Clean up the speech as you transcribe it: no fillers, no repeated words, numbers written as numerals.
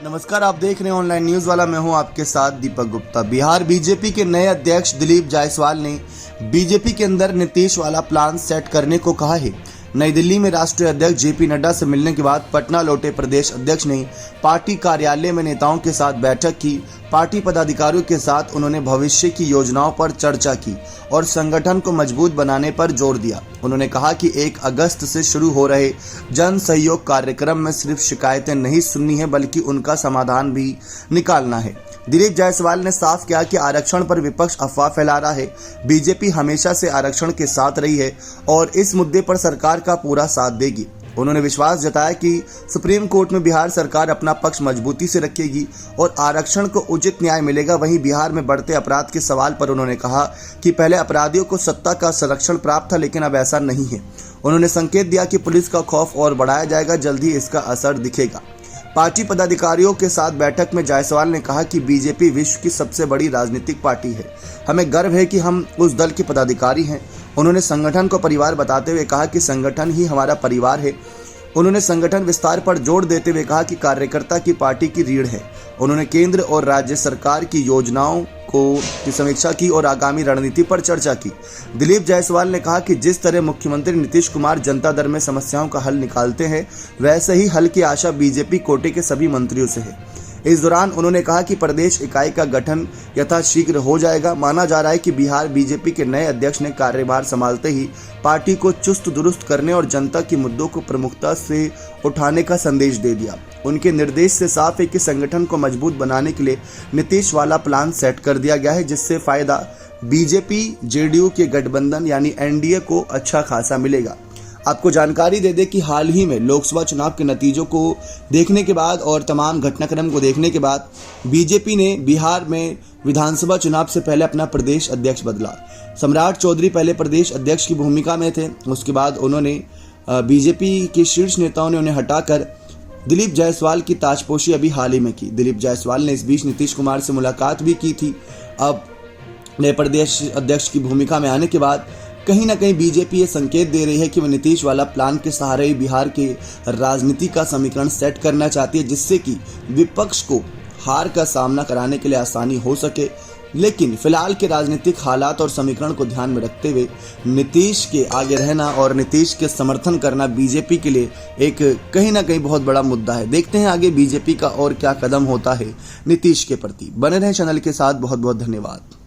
नमस्कार, आप देख रहे हैं ऑनलाइन न्यूज वाला। मैं हूं आपके साथ दीपक गुप्ता। बिहार बीजेपी के नए अध्यक्ष दिलीप जायसवाल ने बीजेपी के अंदर नीतीश वाला प्लान सेट करने को कहा है। नई दिल्ली में राष्ट्रीय अध्यक्ष जेपी नड्डा से मिलने के बाद पटना लौटे प्रदेश अध्यक्ष ने पार्टी कार्यालय में नेताओं के साथ बैठक की। पार्टी पदाधिकारियों के साथ उन्होंने भविष्य की योजनाओं पर चर्चा की और संगठन को मजबूत बनाने पर जोर दिया। उन्होंने कहा कि 1 अगस्त से शुरू हो रहे जन सहयोग कार्यक्रम में सिर्फ शिकायतें नहीं सुननी है बल्कि उनका समाधान भी निकालना है। दिलीप जायसवाल ने साफ किया कि आरक्षण पर विपक्ष अफवाह फैला रहा है। बीजेपी हमेशा से आरक्षण के साथ रही है और इस मुद्दे पर सरकार का पूरा साथ देगी। उन्होंने विश्वास जताया कि सुप्रीम कोर्ट में बिहार सरकार अपना पक्ष मजबूती से रखेगी और आरक्षण को उचित न्याय मिलेगा। वहीं बिहार में बढ़ते अपराध के सवाल पर उन्होंने कहा कि पहले अपराधियों को सत्ता का संरक्षण प्राप्त था, लेकिन अब ऐसा नहीं है। उन्होंने संकेत दिया कि पुलिस का खौफ और बढ़ाया जाएगा, जल्द ही इसका असर दिखेगा। पार्टी पदाधिकारियों के साथ बैठक में जायसवाल ने कहा कि बीजेपी विश्व की सबसे बड़ी राजनीतिक पार्टी है। हमें गर्व है कि हम उस दल के पदाधिकारी हैं। उन्होंने संगठन को परिवार बताते हुए कहा कि संगठन ही हमारा परिवार है। उन्होंने संगठन विस्तार पर जोर देते हुए कहा कि कार्यकर्ता की पार्टी की रीढ़ है। उन्होंने केंद्र और राज्य सरकार की योजनाओं की समीक्षा की और आगामी रणनीति पर चर्चा की। दिलीप जायसवाल ने कहा कि जिस तरह मुख्यमंत्री नीतीश कुमार जनता दर में समस्याओं का हल निकालते हैं, वैसे ही हल की आशा बीजेपी कोटे के सभी मंत्रियों से है। इस दौरान उन्होंने कहा कि प्रदेश इकाई का गठन यथाशीघ्र हो जाएगा। माना जा रहा है कि बिहार बीजेपी के नए अध्यक्ष ने कार्यभार संभालते ही पार्टी को चुस्त दुरुस्त करने और जनता के मुद्दों को प्रमुखता से उठाने का संदेश दे दिया। उनके निर्देश से साफ है कि संगठन को मजबूत बनाने के लिए नीतीश वाला प्लान सेट कर दिया गया है, जिससे फायदा बीजेपी जेडीयू के गठबंधन यानी एनडीए को अच्छा खासा मिलेगा। आपको जानकारी दे दें कि हाल ही में लोकसभा चुनाव के नतीजों को देखने के बाद और तमाम घटनाक्रम को देखने के बाद बीजेपी ने बिहार में विधानसभा चुनाव से पहले अपना प्रदेश अध्यक्ष बदला। सम्राट चौधरी पहले प्रदेश अध्यक्ष की भूमिका में थे। उसके बाद उन्होंने बीजेपी के शीर्ष नेताओं ने उन्हें हटाकर दिलीप जायसवाल की ताजपोशी अभी हाल ही में की। दिलीप जायसवाल ने इस बीच नीतीश कुमार से मुलाकात भी की थी। अब नए प्रदेश अध्यक्ष की भूमिका में आने के बाद कहीं ना कहीं बीजेपी ये संकेत दे रही है कि वह नीतीश वाला प्लान के सहारे ही बिहार के राजनीति का समीकरण सेट करना चाहती है, जिससे कि विपक्ष को हार का सामना कराने के लिए आसानी हो सके। लेकिन फिलहाल के राजनीतिक हालात और समीकरण को ध्यान में रखते हुए नीतीश के आगे रहना और नीतीश के समर्थन करना बीजेपी के लिए एक कहीं ना कहीं बहुत बड़ा मुद्दा है। देखते हैं आगे बीजेपी का और क्या कदम होता है नीतीश के प्रति। बने रहें चैनल के साथ। बहुत बहुत धन्यवाद।